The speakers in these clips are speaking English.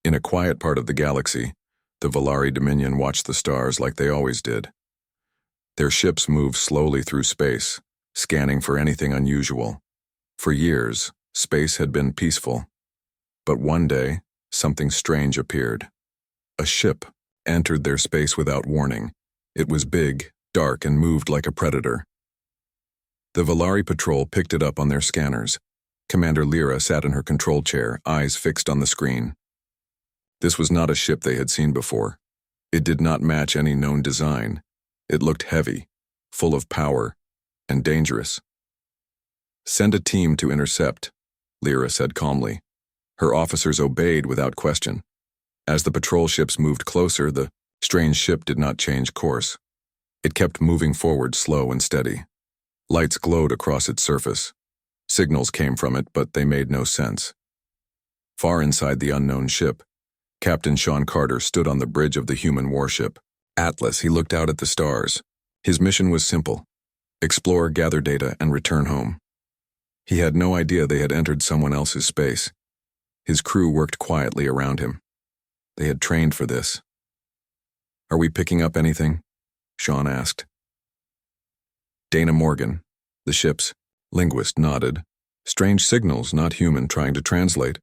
In a quiet part of the galaxy, the Valari Dominion watched the stars like they always did. Their ships moved slowly through space, scanning for anything unusual. For years, space had been peaceful. But one day, something strange appeared. A ship entered their space without warning. It was big, dark, and moved like a predator. The Valari patrol picked it up on their scanners. Commander Lyra sat in her control chair, eyes fixed on the screen. This was not a ship they had seen before. It did not match any known design. It looked heavy, full of power, and dangerous. "Send a team to intercept," Lyra said calmly. Her officers obeyed without question. As the patrol ships moved closer, the strange ship did not change course. It kept moving forward, slow and steady. Lights glowed across its surface. Signals came from it, but they made no sense. Far inside the unknown ship, Captain Sean Carter stood on the bridge of the human warship. Atlas, he looked out at the stars. His mission was simple: explore, gather data, and return home. He had no idea they had entered someone else's space. His crew worked quietly around him. They had trained for this. "Are we picking up anything?" Sean asked. Dana Morgan, the ship's linguist, nodded. "Strange signals, not human, trying to translate."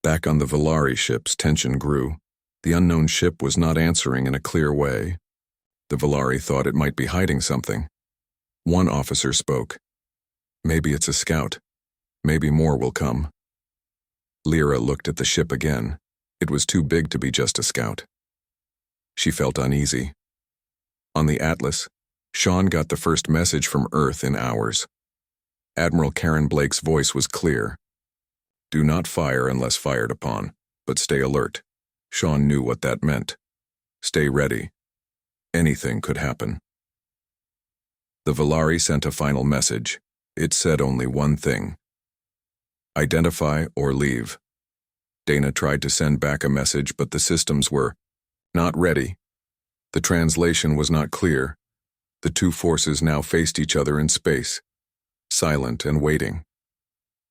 Back on the Valari ships, tension grew. The unknown ship was not answering in a clear way. The Valari thought it might be hiding something. One officer spoke. "Maybe it's a scout. Maybe more will come." Lyra looked at the ship again. It was too big to be just a scout. She felt uneasy. On the Atlas, Sean got the first message from Earth in hours. Admiral Karen Blake's voice was clear. "Do not fire unless fired upon, but stay alert." Sean knew what that meant. Stay ready. Anything could happen. The Valari sent a final message. It said only one thing: identify or leave. Dana tried to send back a message, but the systems were not ready. The translation was not clear. The two forces now faced each other in space, silent and waiting.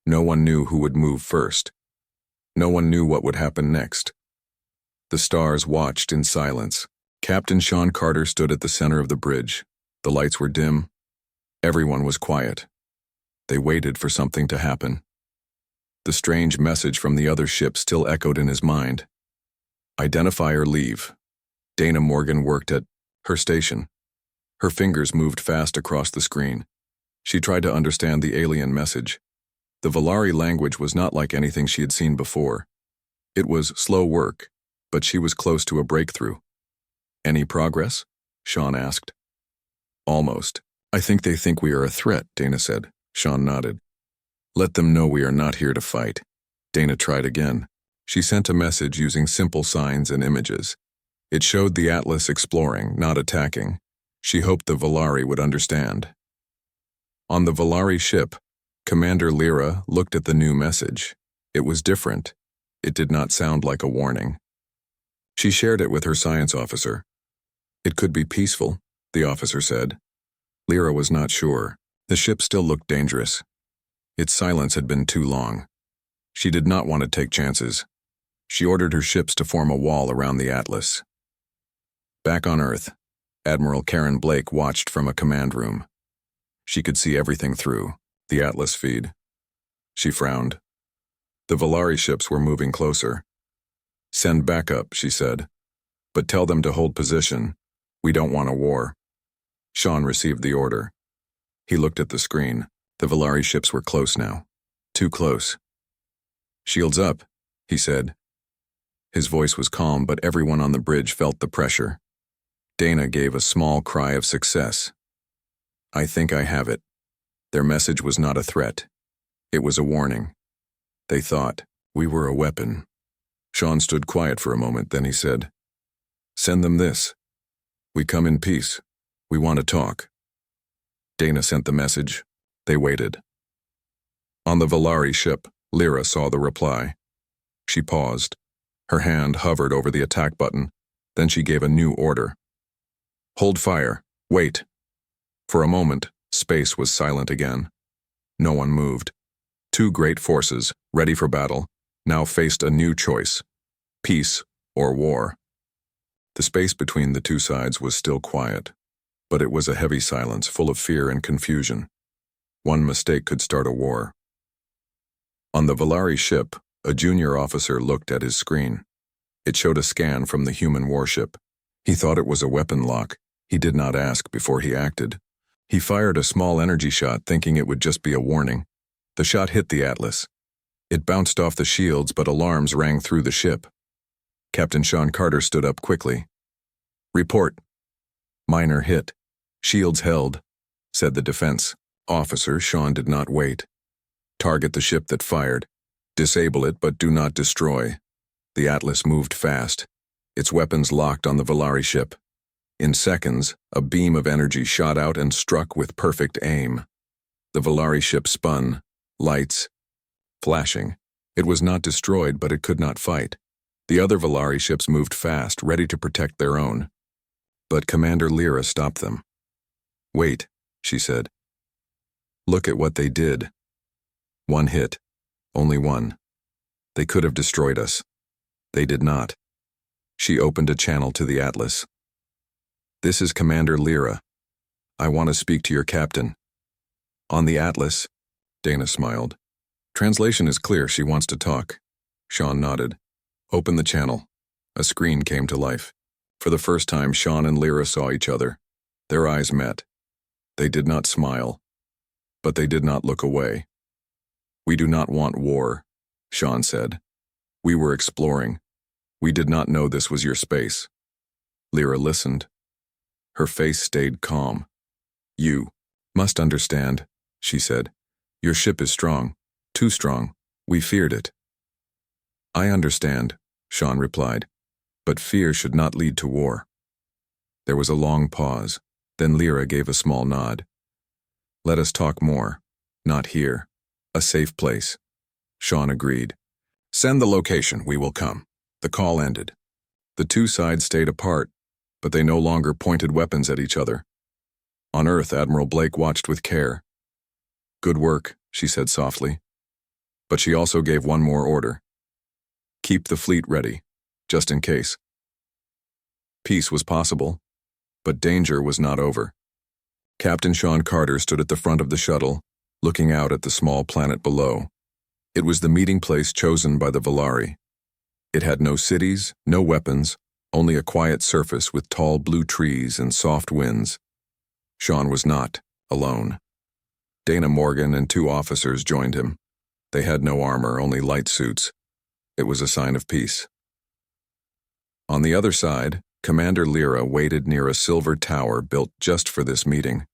No one knew who would move first. No one knew what would happen next. The stars watched in silence. Captain Sean Carter stood at the center of the bridge. The lights were dim. Everyone was quiet. They waited for something to happen. The strange message from the other ship still echoed in his mind. Identify or leave. Dana Morgan worked at her station. Her fingers moved fast across the screen. She tried to understand the alien message. The Valari language was not like anything she had seen before. It was slow work, but she was close to a breakthrough. "Any progress?" Sean asked. "Almost. I think they think we are a threat," Dana said. Sean nodded. "Let them know we are not here to fight." Dana tried again. She sent a message using simple signs and images. It showed the Atlas exploring, not attacking. She hoped the Valari would understand. On the Valari ship, Commander Lyra looked at the new message. It was different. It did not sound like a warning. She shared it with her science officer. "It could be peaceful," the officer said. Lyra was not sure. The ship still looked dangerous. Its silence had been too long. She did not want to take chances. She ordered her ships to form a wall around the Atlas. Back on Earth, Admiral Karen Blake watched from a command room. She could see everything through the Atlas feed. She frowned. The Valari ships were moving closer. "Send backup," she said. "But tell them to hold position. We don't want a war." Sean received the order. He looked at the screen. The Valari ships were close now. Too close. "Shields up," he said. His voice was calm, but everyone on the bridge felt the pressure. Dana gave a small cry of success. "I think I have it." Their message was not a threat. It was a warning. They thought we were a weapon. Sean stood quiet for a moment, then he said, "Send them this. We come in peace. We want to talk." Dana sent the message. They waited. On the Valari ship, Lyra saw the reply. She paused. Her hand hovered over the attack button. Then she gave a new order. "Hold fire. Wait." For a moment, space was silent again. No one moved. Two great forces, ready for battle, now faced a new choice: Peace or war. The space between the two sides was still quiet, but it was a heavy silence full of fear and confusion. One mistake could start a war. On the Valari ship, a junior officer looked at his screen. It showed a scan from the human warship. He thought it was a weapon lock. He did not ask before he acted. He fired a small energy shot thinking it would just be a warning. The shot hit the Atlas. It bounced off the shields, but alarms rang through the ship. Captain Sean Carter stood up quickly. "Report." "Minor hit. Shields held," said the defense officer. Sean did not wait. "Target the ship that fired. Disable it, but do not destroy." The Atlas moved fast. Its weapons locked on the Valari ship. In seconds, a beam of energy shot out and struck with perfect aim. The Valari ship spun, lights flashing. It was not destroyed, but it could not fight. The other Valari ships moved fast, ready to protect their own. But Commander Lyra stopped them. "Wait," she said. "Look at what they did. One hit. Only one. They could have destroyed us. They did not." She opened a channel to the Atlas. "This is Commander Lyra. I want to speak to your captain." "On the Atlas?" Dana smiled. "Translation is clear. She wants to talk." Sean nodded. "Open the channel." A screen came to life. For the first time, Sean and Lyra saw each other. Their eyes met. They did not smile, but they did not look away. "We do not want war," Sean said. "We were exploring. We did not know this was your space." Lyra listened. Her face stayed calm. "You must understand," she said. "Your ship is strong. Too strong. We feared it." "I understand," Sean replied. "But fear should not lead to war." There was a long pause. Then Lyra gave a small nod. "Let us talk more. Not here. A safe place." Sean agreed. "Send the location. We will come." The call ended. The two sides stayed apart, but they no longer pointed weapons at each other. On Earth, Admiral Blake watched with care. "Good work," she said softly. But she also gave one more order. "Keep the fleet ready, just in case." Peace was possible, but danger was not over. Captain Sean Carter stood at the front of the shuttle, looking out at the small planet below. It was the meeting place chosen by the Valari. It had no cities, no weapons, only a quiet surface with tall blue trees and soft winds. Sean was not alone. Dana Morgan and two officers joined him. They had no armor, only light suits. It was a sign of peace. On the other side, Commander Lyra waited near a silver tower built just for this meeting.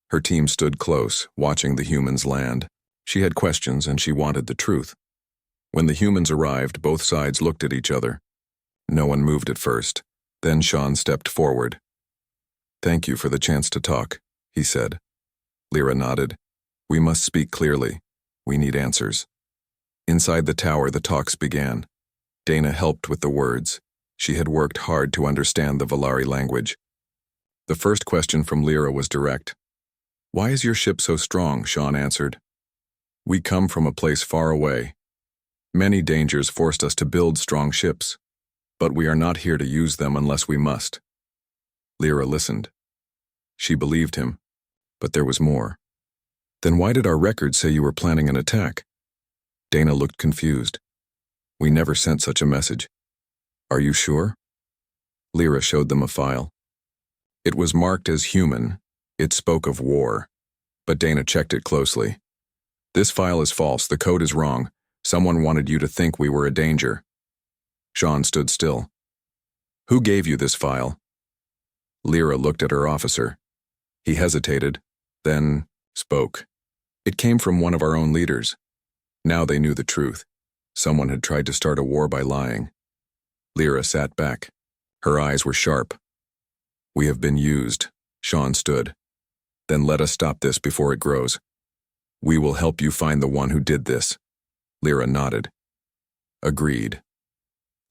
Her team stood close, watching the humans land. She had questions and she wanted the truth. When the humans arrived, both sides looked at each other. No one moved at first. Then Sean stepped forward. "Thank you for the chance to talk," he said. Lyra nodded. "We must speak clearly. We need answers." Inside the tower, the talks began. Dana helped with the words. She had worked hard to understand the Valari language. The first question from Lyra was direct. "Why is your ship so strong?" Sean answered. "We come from a place far away. Many dangers forced us to build strong ships, but we are not here to use them unless we must." Lyra listened. She believed him, but there was more. "Then why did our records say you were planning an attack?" Dana looked confused. "We never sent such a message." "Are you sure?" Lyra showed them a file. It was marked as human. It spoke of war, but Dana checked it closely. "This file is false. The code is wrong. Someone wanted you to think we were a danger." Sean stood still. "Who gave you this file?" Lyra looked at her officer. He hesitated, then spoke. "It came from one of our own leaders." Now they knew the truth. Someone had tried to start a war by lying. Lyra sat back. Her eyes were sharp. "We have been used," Sean stood. "Then let us stop this before it grows. We will help you find the one who did this." Lyra nodded. "Agreed."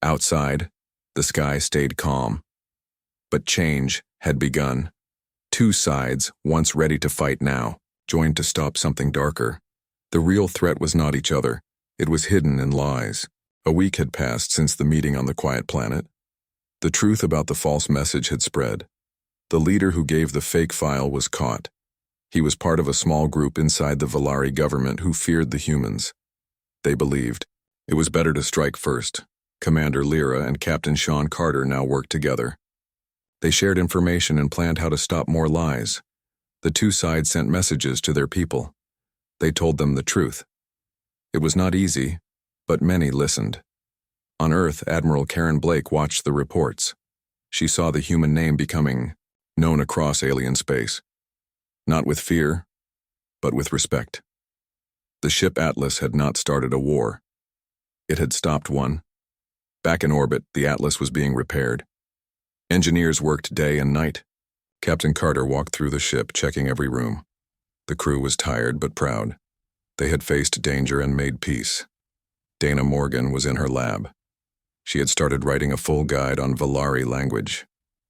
Outside, the sky stayed calm. But change had begun. Two sides, once ready to fight now, joined to stop something darker. The real threat was not each other. It was hidden in lies. A week had passed since the meeting on the quiet planet. The truth about the false message had spread. The leader who gave the fake file was caught. He was part of a small group inside the Valari government who feared the humans. They believed it was better to strike first. Commander Lyra and Captain Sean Carter now worked together. They shared information and planned how to stop more lies. The two sides sent messages to their people. They told them the truth. It was not easy, but many listened. On Earth, Admiral Karen Blake watched the reports. She saw the human name becoming known across alien space. Not with fear, but with respect. The ship Atlas had not started a war. It had stopped one. Back in orbit, the Atlas was being repaired. Engineers worked day and night. Captain Carter walked through the ship, checking every room. The crew was tired but proud. They had faced danger and made peace. Dana Morgan was in her lab. She had started writing a full guide on Valari language.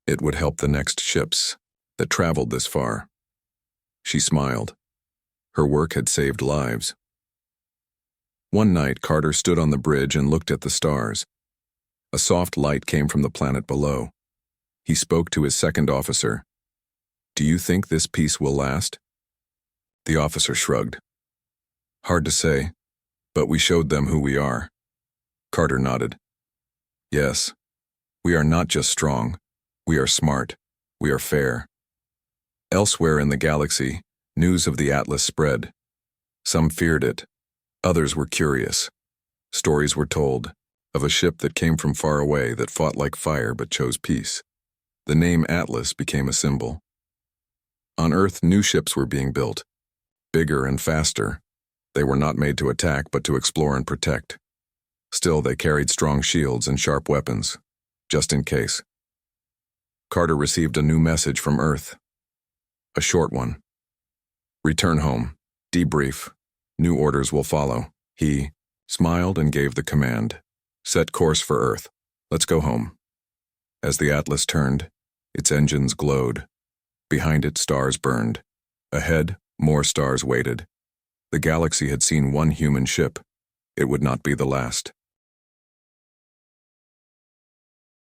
It would help the next ships that traveled this far. She smiled. Her work had saved lives. One night, Carter stood on the bridge and looked at the stars. A soft light came from the planet below. He spoke to his second officer. "Do you think this peace will last?" The officer shrugged. "Hard to say, but we showed them who we are." Carter nodded. "Yes, we are not just strong. We are smart. We are fair." Elsewhere in the galaxy, news of the Atlas spread. Some feared it. Others were curious. Stories were told of a ship that came from far away that fought like fire but chose peace. The name Atlas became a symbol. On Earth, new ships were being built. Bigger and faster. They were not made to attack but to explore and protect. Still, they carried strong shields and sharp weapons, just in case. Carter received a new message from Earth. A short one. "Return home. Debrief. New orders will follow." He smiled and gave the command. "Set course for Earth. Let's go home." As the Atlas turned, its engines glowed. Behind it, stars burned. Ahead, more stars waited. The galaxy had seen one human ship. It would not be the last.